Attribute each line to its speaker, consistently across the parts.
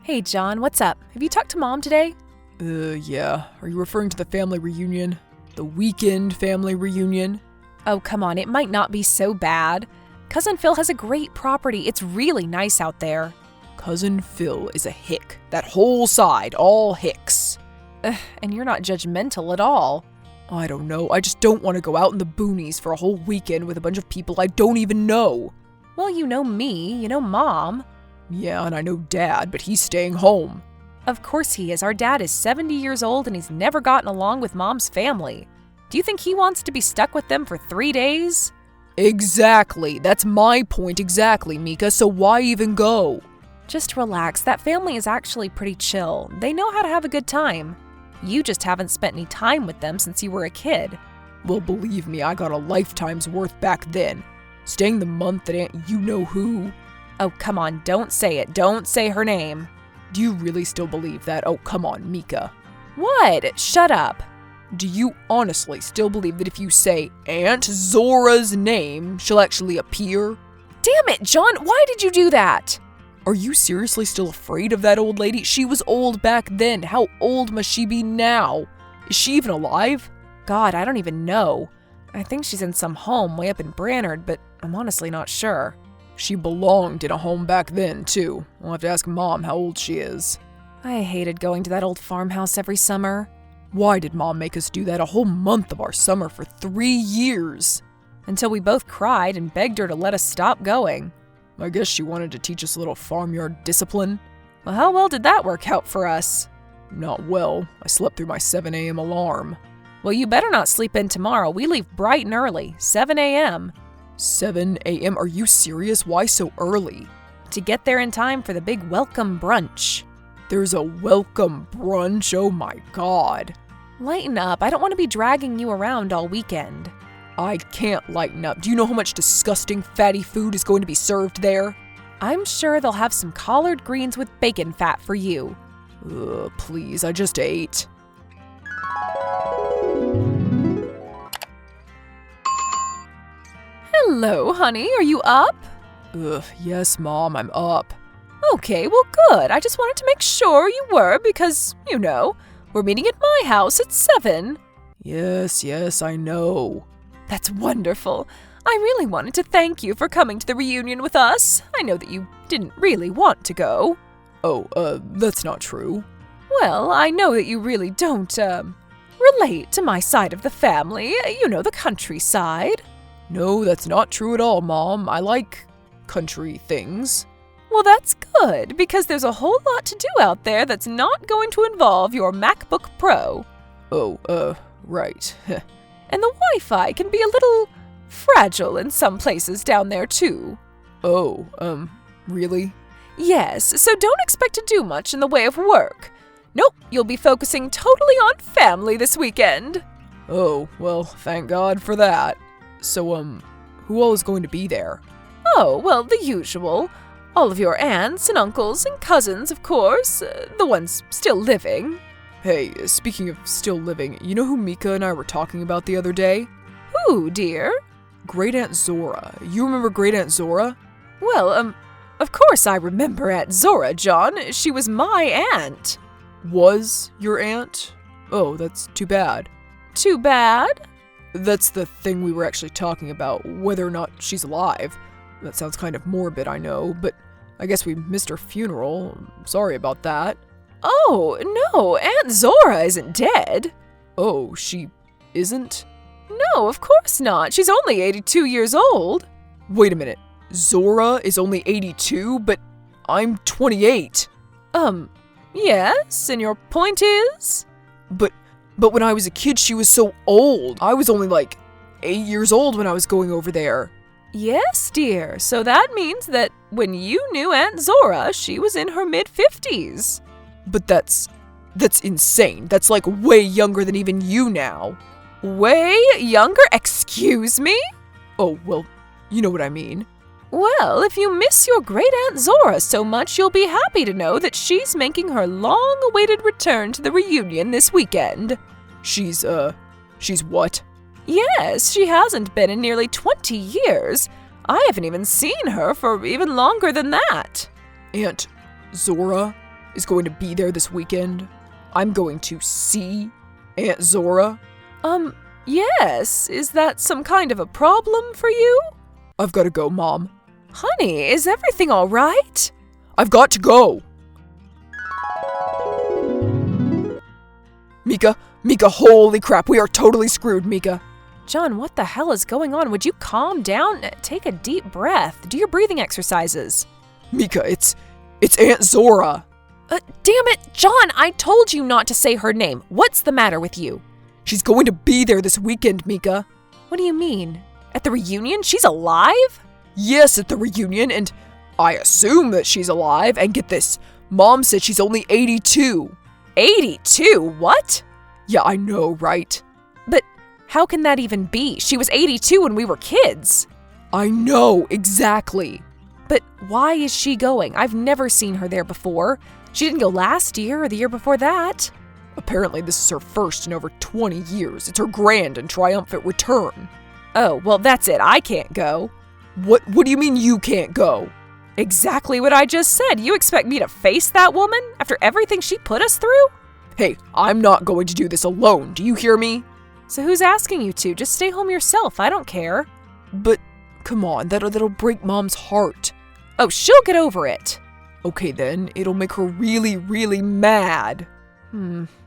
Speaker 1: Hey, John, what's up? Have you talked to Mom today?
Speaker 2: Yeah. Are you referring to the family reunion? The weekend family reunion?
Speaker 1: Oh, come on, it might not be so bad. Cousin Phil has a great property. It's really nice out there.
Speaker 2: Cousin Phil is a hick. That whole side, all hicks.
Speaker 1: And you're not judgmental at all.
Speaker 2: I don't know. I just don't want to go out in the boonies for a whole weekend with a bunch of people I don't even know.
Speaker 1: Well, you know me, you know Mom.
Speaker 2: Yeah, and I know Dad, but he's staying home.
Speaker 1: Of course he is. Our dad is 70 years old and he's never gotten along with Mom's family. Do you think he wants to be stuck with them for 3 days?
Speaker 2: Exactly. That's my point exactly, Mika, so why even go?
Speaker 1: Just relax. That family is actually pretty chill. They know how to have a good time. You just haven't spent any time with them since you were a kid.
Speaker 2: Well, believe me, I got a lifetime's worth back then. Staying the month at Aunt You-Know-Who.
Speaker 1: Oh, come on, don't say it. Don't say her name.
Speaker 2: Do you really still believe that? Oh, come on, Mika.
Speaker 1: What? Shut up.
Speaker 2: Do you honestly still believe that if you say Aunt Zora's name, she'll actually appear?
Speaker 1: Damn it, John, why did you do that?
Speaker 2: Are you seriously still afraid of that old lady? She was old back then. How old must she be now? Is she even alive?
Speaker 1: God, I don't even know. I think she's in some home way up in Brannard, but I'm honestly not sure.
Speaker 2: She belonged in a home back then, too. I'll have to ask Mom how old she is.
Speaker 1: I hated going to that old farmhouse every summer.
Speaker 2: Why did Mom make us do that a whole month of our summer for 3 years?
Speaker 1: Until we both cried and begged her to let us stop going.
Speaker 2: I guess she wanted to teach us a little farmyard discipline.
Speaker 1: Well, how well did that work out for us?
Speaker 2: Not well. I slept through my 7 a.m. alarm.
Speaker 1: Well, you better not sleep in tomorrow. We leave bright and early, 7 a.m.
Speaker 2: 7 a.m.? Are you serious? Why so early?
Speaker 1: To get there in time for the big welcome brunch.
Speaker 2: There's a welcome brunch? Oh my God.
Speaker 1: Lighten up. I don't want to be dragging you around all weekend.
Speaker 2: I can't lighten up. Do you know how much disgusting fatty food is going to be served there?
Speaker 1: I'm sure they'll have some collard greens with bacon fat for you.
Speaker 2: Please, I just ate.
Speaker 1: Hello, honey. Are you up?
Speaker 2: Yes, Mom, I'm up.
Speaker 1: Okay, well, good. I just wanted to make sure you were because, you know, we're meeting at my house at 7.
Speaker 2: Yes, I know.
Speaker 1: That's wonderful. I really wanted to thank you for coming to the reunion with us. I know that you didn't really want to go.
Speaker 2: Oh, that's not true.
Speaker 1: Well, I know that you really don't, relate to my side of the family. You know, the countryside.
Speaker 2: No, that's not true at all, Mom. I like country things.
Speaker 1: Well, that's good, because there's a whole lot to do out there that's not going to involve your MacBook Pro.
Speaker 2: Oh, right.
Speaker 1: And the Wi-Fi can be a little fragile in some places down there, too.
Speaker 2: Oh, really?
Speaker 1: Yes, so don't expect to do much in the way of work. Nope, you'll be focusing totally on family this weekend.
Speaker 2: Oh, well, thank God for that. So, who all is going to be there?
Speaker 1: Oh, well, the usual. All of your aunts and uncles and cousins, of course. The ones still living.
Speaker 2: Hey, speaking of still living, you know who Mika and I were talking about the other day?
Speaker 1: Who, dear?
Speaker 2: Great Aunt Zora. You remember Great Aunt Zora?
Speaker 1: Well, of course I remember Aunt Zora, John. She was my aunt.
Speaker 2: Was your aunt? Oh, that's too bad.
Speaker 1: Too bad?
Speaker 2: That's the thing we were actually talking about, whether or not she's alive. That sounds kind of morbid, I know, but I guess we missed her funeral. Sorry about that.
Speaker 1: Oh, no, Aunt Zora isn't dead.
Speaker 2: Oh, she isn't?
Speaker 1: No, of course not. She's only 82 years old.
Speaker 2: Wait a minute. Zora is only 82, but I'm 28.
Speaker 1: Yes, and your point is?
Speaker 2: But when I was a kid, she was so old. I was only like 8 years old when I was going over there.
Speaker 1: Yes, dear. So that means that when you knew Aunt Zora, she was in her mid-50s.
Speaker 2: But that's insane. That's like way younger than even you now.
Speaker 1: Way younger? Excuse me?
Speaker 2: Oh, well, you know what I mean.
Speaker 1: Well, if you miss your great Aunt Zora so much, you'll be happy to know that she's making her long-awaited return to the reunion this weekend.
Speaker 2: She's what?
Speaker 1: Yes, she hasn't been in nearly 20 years. I haven't even seen her for even longer than that.
Speaker 2: Aunt Zora? is going to be there this weekend? I'm going to see Aunt Zora.
Speaker 1: Yes. Is that some kind of a problem for you?
Speaker 2: I've got to go, Mom.
Speaker 1: Honey, is everything all right?
Speaker 2: I've got to go! Mika, holy crap, we are totally screwed, Mika.
Speaker 1: John, what the hell is going on? Would you calm down? Take a deep breath. Do your breathing exercises.
Speaker 2: Mika, it's Aunt Zora.
Speaker 1: Damn it, John, I told you not to say her name. What's the matter with you?
Speaker 2: She's going to be there this weekend, Mika.
Speaker 1: What do you mean? At the reunion? She's alive?
Speaker 2: Yes, at the reunion, and I assume that she's alive, and get this, Mom said she's only 82.
Speaker 1: 82? What?
Speaker 2: Yeah, I know, right?
Speaker 1: But how can that even be? She was 82 when we were kids.
Speaker 2: I know, exactly.
Speaker 1: But why is she going? I've never seen her there before. She didn't go last year or the year before that.
Speaker 2: Apparently this is her first in over 20 years. It's her grand and triumphant return.
Speaker 1: Oh, well that's it. I can't go.
Speaker 2: What do you mean you can't go?
Speaker 1: Exactly what I just said. You expect me to face that woman after everything she put us through?
Speaker 2: Hey, I'm not going to do this alone. Do you hear me?
Speaker 1: So who's asking you to? Just stay home yourself. I don't care.
Speaker 2: But come on, that'll break Mom's heart.
Speaker 1: Oh, she'll get over it.
Speaker 2: Okay then, it'll make her really, really mad.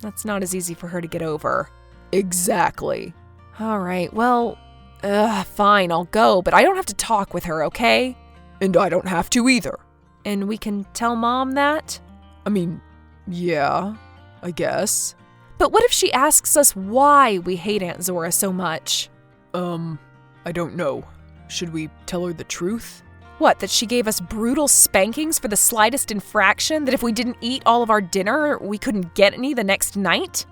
Speaker 1: That's not as easy for her to get over.
Speaker 2: Exactly.
Speaker 1: All right, well, fine, I'll go, but I don't have to talk with her, okay?
Speaker 2: And I don't have to either.
Speaker 1: And we can tell Mom that?
Speaker 2: I mean, yeah, I guess.
Speaker 1: But what if she asks us why we hate Aunt Zora so much?
Speaker 2: I don't know. Should we tell her the truth?
Speaker 1: What, that she gave us brutal spankings for the slightest infraction? That if we didn't eat all of our dinner, we couldn't get any the next night?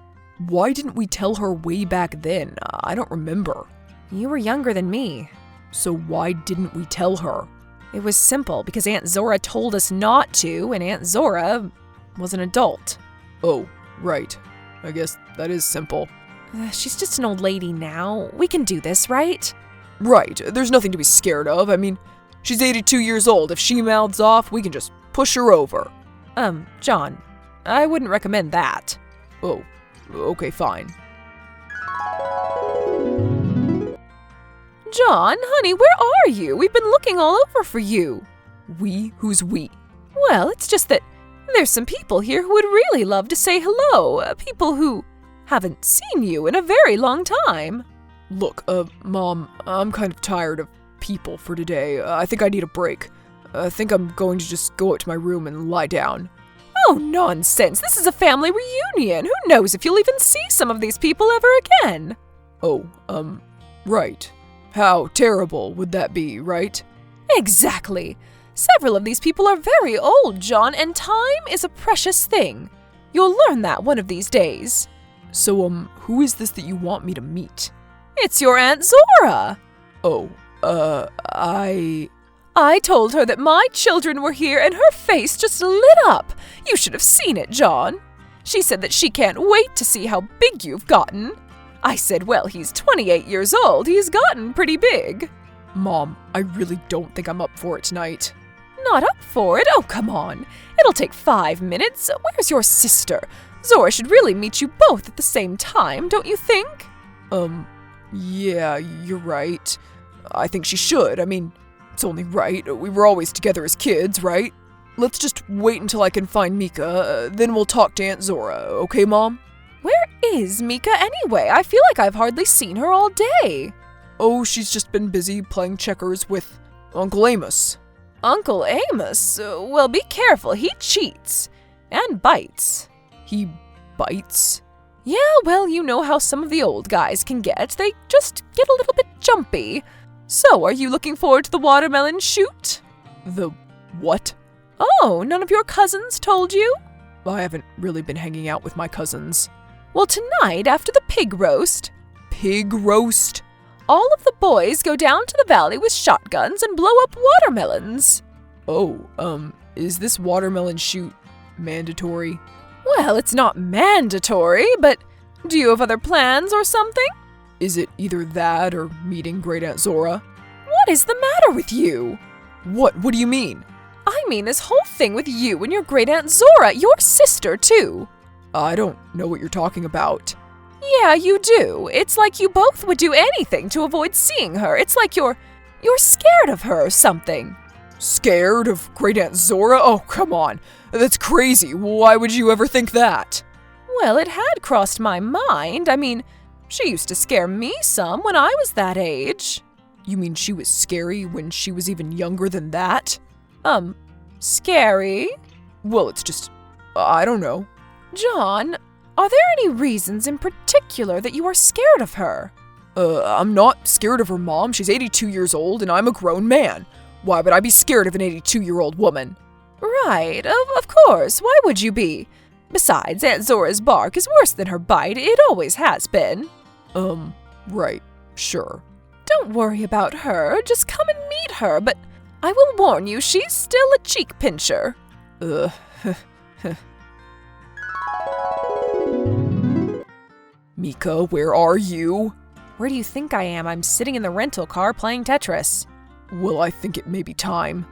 Speaker 2: Why didn't we tell her way back then? I don't remember.
Speaker 1: You were younger than me.
Speaker 2: So why didn't we tell her?
Speaker 1: It was simple, because Aunt Zora told us not to, and Aunt Zora was an adult.
Speaker 2: Oh, right. I guess that is simple.
Speaker 1: She's just an old lady now. We can do this, right?
Speaker 2: Right. There's nothing to be scared of. I mean, she's 82 years old. If she mouths off, we can just push her over.
Speaker 1: John, I wouldn't recommend that.
Speaker 2: Oh, okay, fine.
Speaker 1: John, honey, where are you? We've been looking all over for you.
Speaker 2: We? Who's we?
Speaker 1: Well, it's just that there's some people here who would really love to say hello. People who haven't seen you in a very long time.
Speaker 2: Look, Mom, I'm kind of tired of people for today. I think I need a break. I think I'm going to just go up to my room and lie down.
Speaker 1: Oh, nonsense. This is a family reunion. Who knows if you'll even see some of these people ever again?
Speaker 2: Oh, right. How terrible would that be, right?
Speaker 1: Exactly. Several of these people are very old, John, and time is a precious thing. You'll learn that one of these days.
Speaker 2: So, who is this that you want me to meet?
Speaker 1: It's your Aunt Zora.
Speaker 2: Oh,
Speaker 1: I told her that my children were here and her face just lit up. You should have seen it, John. She said that she can't wait to see how big you've gotten. I said, well, he's 28 years old. He's gotten pretty big.
Speaker 2: Mom, I really don't think I'm up for it tonight.
Speaker 1: Not up for it? Oh, come on. It'll take 5 minutes. Where's your sister? Zora should really meet you both at the same time, don't you think?
Speaker 2: Yeah, you're right. I think she should. I mean, it's only right. We were always together as kids, right? Let's just wait until I can find Mika, then we'll talk to Aunt Zora, okay, Mom?
Speaker 1: Where is Mika anyway? I feel like I've hardly seen her all day.
Speaker 2: Oh, she's just been busy playing checkers with Uncle Amos.
Speaker 1: Uncle Amos? Well, be careful. He cheats. And bites.
Speaker 2: He bites?
Speaker 1: Yeah, well, you know how some of the old guys can get. They just get a little bit jumpy. So, are you looking forward to the watermelon shoot?
Speaker 2: The what?
Speaker 1: Oh, none of your cousins told you?
Speaker 2: I haven't really been hanging out with my cousins.
Speaker 1: Well, tonight, after the pig roast...
Speaker 2: Pig roast?
Speaker 1: All of the boys go down to the valley with shotguns and blow up watermelons.
Speaker 2: Oh, is this watermelon shoot mandatory?
Speaker 1: Well, it's not mandatory, but do you have other plans or something?
Speaker 2: Is it either that or meeting Great Aunt Zora?
Speaker 1: What is the matter with you?
Speaker 2: What do you mean?
Speaker 1: I mean this whole thing with you and your great Aunt Zora, your sister too.
Speaker 2: I don't know what you're talking about.
Speaker 1: Yeah, you do. It's like you both would do anything to avoid seeing her. It's like you're scared of her or something.
Speaker 2: Scared of Great Aunt Zora? Oh, come on. That's crazy. Why would you ever think that?
Speaker 1: Well, it had crossed my mind. I mean, she used to scare me some when I was that age.
Speaker 2: You mean she was scary when she was even younger than that?
Speaker 1: Scary?
Speaker 2: Well, it's just, I don't know.
Speaker 1: John, are there any reasons in particular that you are scared of her?
Speaker 2: I'm not scared of her, Mom. She's 82 years old and I'm a grown man. Why would I be scared of an 82-year-old woman?
Speaker 1: Right, of course. Why would you be? Besides, Aunt Zora's bark is worse than her bite. It always has been.
Speaker 2: Right, sure.
Speaker 1: Don't worry about her. Just come and meet her, but I will warn you, she's still a cheek pincher.
Speaker 2: Mika, where are you?
Speaker 1: Where do you think I am? I'm sitting in the rental car playing Tetris.
Speaker 2: Well, I think it may be time.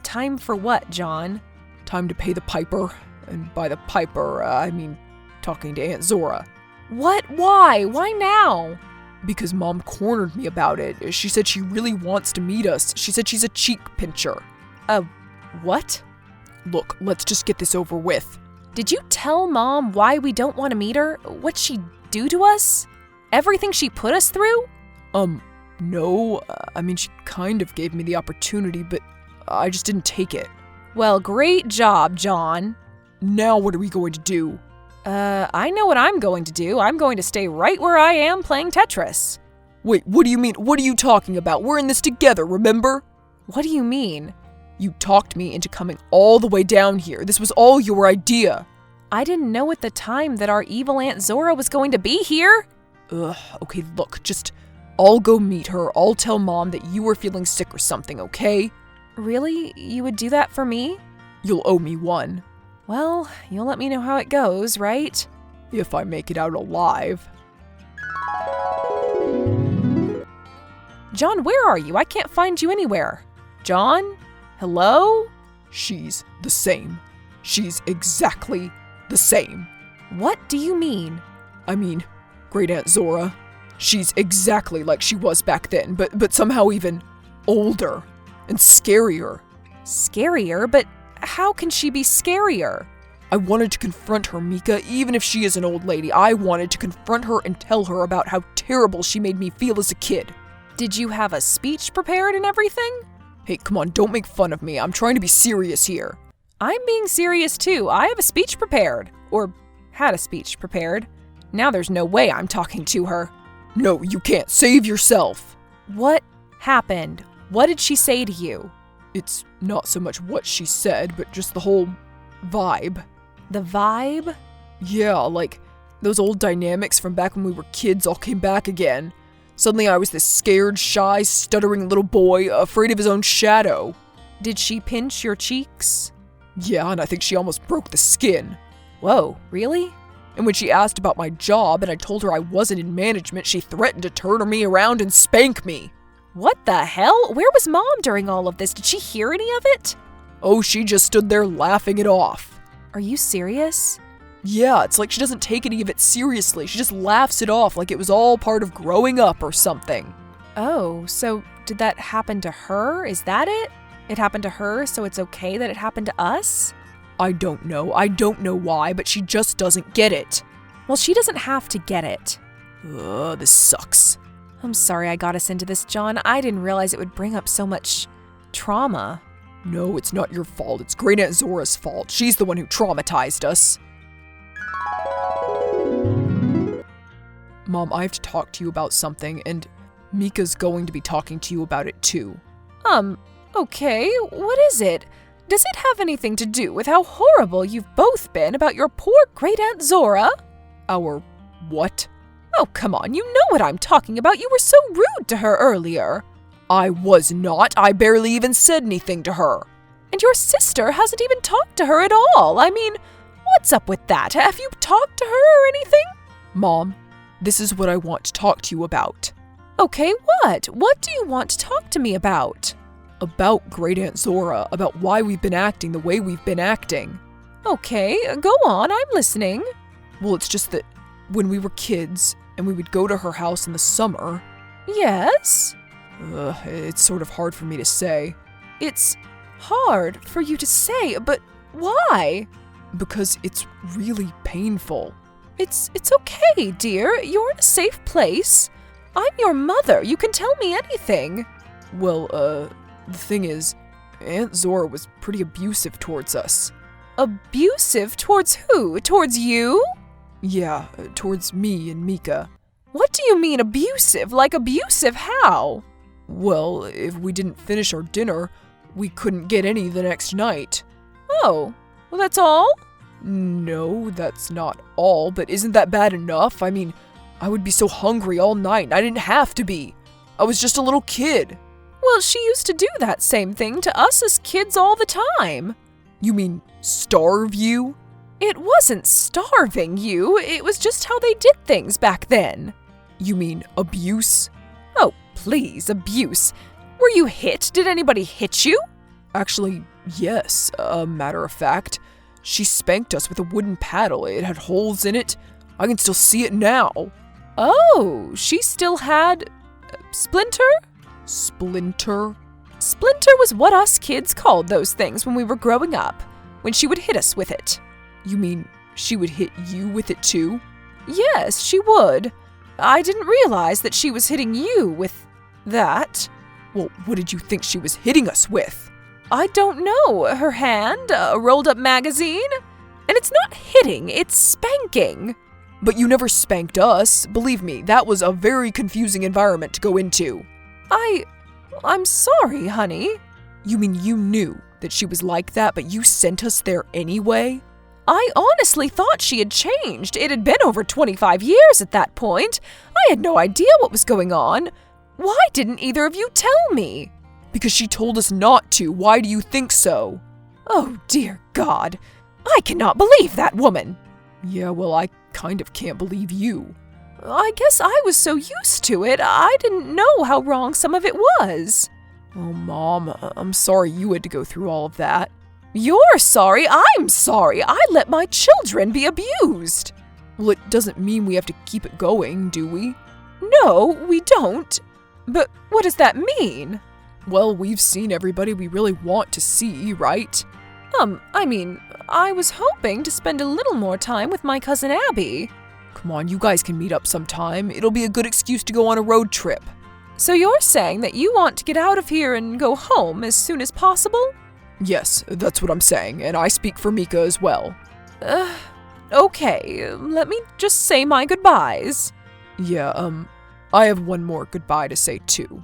Speaker 1: Time for what, John?
Speaker 2: Time to pay the piper. And by the piper, I mean talking to Aunt Zora.
Speaker 1: What? Why? Why now?
Speaker 2: Because Mom cornered me about it. She said she really wants to meet us. She said she's a cheek pincher.
Speaker 1: What?
Speaker 2: Look, let's just get this over with.
Speaker 1: Did you tell Mom why we don't want to meet her? What'd she do to us? Everything she put us through?
Speaker 2: No. I mean, she kind of gave me the opportunity, but I just didn't take it.
Speaker 1: Well, great job, John.
Speaker 2: Now what are we going to do?
Speaker 1: I know what I'm going to do. I'm going to stay right where I am playing Tetris.
Speaker 2: Wait, what do you mean? What are you talking about? We're in this together, remember?
Speaker 1: What do you mean?
Speaker 2: You talked me into coming all the way down here. This was all your idea.
Speaker 1: I didn't know at the time that our evil Aunt Zora was going to be here.
Speaker 2: Okay, look, I'll go meet her. I'll tell Mom that you were feeling sick or something, okay?
Speaker 1: Really? You would do that for me?
Speaker 2: You'll owe me one.
Speaker 1: Well, you'll let me know how it goes, right?
Speaker 2: If I make it out alive.
Speaker 1: John, where are you? I can't find you anywhere. John? Hello?
Speaker 2: She's the same. She's exactly the same.
Speaker 1: What do you mean?
Speaker 2: I mean, Great Aunt Zora. She's exactly like she was back then, but somehow even older and scarier.
Speaker 1: Scarier? But how can she be scarier?
Speaker 2: I wanted to confront her, Mika, even if she is an old lady. I wanted to confront her and tell her about how terrible she made me feel as a kid.
Speaker 1: Did you have a speech prepared and everything?
Speaker 2: Hey, come on, don't make fun of me. I'm trying to be serious here.
Speaker 1: I'm being serious too. I have a speech prepared. Or had a speech prepared. Now there's no way I'm talking to her.
Speaker 2: No, you can't. Save yourself.
Speaker 1: What happened? What did she say to you?
Speaker 2: It's not so much what she said, but just the whole vibe.
Speaker 1: The vibe?
Speaker 2: Yeah, like those old dynamics from back when we were kids all came back again. Suddenly I was this scared, shy, stuttering little boy, afraid of his own shadow.
Speaker 1: Did she pinch your cheeks?
Speaker 2: Yeah, and I think she almost broke the skin.
Speaker 1: Whoa, really?
Speaker 2: And when she asked about my job and I told her I wasn't in management, she threatened to turn me around and spank me.
Speaker 1: What the hell? Where was Mom during all of this? Did she hear any of it?
Speaker 2: Oh, she just stood there laughing it off.
Speaker 1: Are you serious?
Speaker 2: Yeah, it's like she doesn't take any of it seriously. She just laughs it off like it was all part of growing up or something.
Speaker 1: Oh, so did that happen to her? Is that it? It happened to her, so it's okay that it happened to us?
Speaker 2: I don't know. I don't know why, but she just doesn't get it.
Speaker 1: Well, she doesn't have to get it.
Speaker 2: This sucks.
Speaker 1: I'm sorry I got us into this, John. I didn't realize it would bring up so much trauma.
Speaker 2: No, it's not your fault. It's Great Aunt Zora's fault. She's the one who traumatized us. Mom, I have to talk to you about something, and Mika's going to be talking to you about it too.
Speaker 1: Okay, what is it? Does it have anything to do with how horrible you've both been about your poor Great Aunt Zora?
Speaker 2: Our what?
Speaker 1: Oh, come on, you know what I'm talking about. You were so rude to her earlier.
Speaker 2: I was not. I barely even said anything to her.
Speaker 1: And your sister hasn't even talked to her at all. I mean, what's up with that? Have you talked to her or anything?
Speaker 2: Mom, this is what I want to talk to you about.
Speaker 1: Okay, what? What do you want to talk to me about?
Speaker 2: About Great Aunt Zora, about why we've been acting the way we've been acting.
Speaker 1: Okay, go on, I'm listening.
Speaker 2: Well, it's just that when we were kids and we would go to her house in the summer.
Speaker 1: Yes?
Speaker 2: It's sort of hard for me to say.
Speaker 1: It's hard for you to say, but why?
Speaker 2: Because it's really painful.
Speaker 1: It's okay, dear. You're in a safe place. I'm your mother. You can tell me anything.
Speaker 2: Well, the thing is, Aunt Zora was pretty abusive towards us.
Speaker 1: Abusive towards who? Towards you?
Speaker 2: Yeah, towards me and Mika.
Speaker 1: What do you mean abusive? Like abusive how?
Speaker 2: Well, if we didn't finish our dinner, we couldn't get any the next night.
Speaker 1: Oh, well that's all?
Speaker 2: No, that's not all, but isn't that bad enough? I mean, I would be so hungry all night, and I didn't have to be. I was just a little kid.
Speaker 1: Well, she used to do that same thing to us as kids all the time.
Speaker 2: You mean starve you?
Speaker 1: It wasn't starving you, it was just how they did things back then.
Speaker 2: You mean abuse?
Speaker 1: Oh, please, abuse. Were you hit? Did anybody hit you?
Speaker 2: Actually, yes, a matter of fact. She spanked us with a wooden paddle. It had holes in it. I can still see it now.
Speaker 1: Oh, she still had... Splinter?
Speaker 2: Splinter?
Speaker 1: Splinter was what us kids called those things when we were growing up, when she would hit us with it.
Speaker 2: You mean she would hit you with it too?
Speaker 1: Yes, she would. I didn't realize that she was hitting you with that.
Speaker 2: Well, what did you think she was hitting us with?
Speaker 1: I don't know. Her hand, a rolled up magazine? And it's not hitting, it's spanking.
Speaker 2: But you never spanked us. Believe me, that was a very confusing environment to go into.
Speaker 1: I'm sorry, honey.
Speaker 2: You mean you knew that she was like that, but you sent us there anyway?
Speaker 1: I honestly thought she had changed. It had been over 25 years at that point. I had no idea what was going on. Why didn't either of you tell me?
Speaker 2: Because she told us not to. Why do you think so?
Speaker 1: Oh, dear God. I cannot believe that woman.
Speaker 2: Yeah, well, I kind of can't believe you.
Speaker 1: I guess I was so used to it, I didn't know how wrong some of it was.
Speaker 2: Oh, Mom, I'm sorry you had to go through all of that.
Speaker 1: You're sorry, I'm sorry. I let my children be abused.
Speaker 2: Well, it doesn't mean we have to keep it going, do we?
Speaker 1: No, we don't. But what does that mean?
Speaker 2: Well, we've seen everybody we really want to see, right?
Speaker 1: I was hoping to spend a little more time with my cousin Abby.
Speaker 2: Come on, you guys can meet up sometime. It'll be a good excuse to go on a road trip.
Speaker 1: So you're saying that you want to get out of here and go home as soon as possible?
Speaker 2: Yes, that's what I'm saying, and I speak for Mika as well.
Speaker 1: Okay, let me just say my goodbyes.
Speaker 2: Yeah, I have one more goodbye to say too.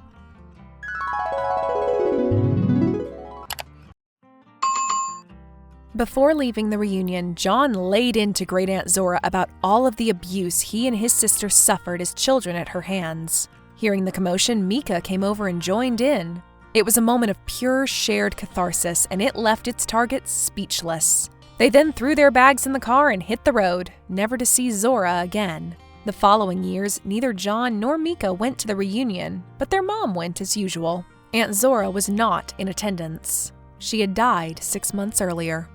Speaker 1: Before leaving the reunion, John laid into Great Aunt Zora about all of the abuse he and his sister suffered as children at her hands. Hearing the commotion, Mika came over and joined in. It was a moment of pure shared catharsis, and it left its target speechless. They then threw their bags in the car and hit the road, never to see Zora again. The following years, neither John nor Mika went to the reunion, but their mom went as usual. Aunt Zora was not in attendance. She had died 6 months earlier.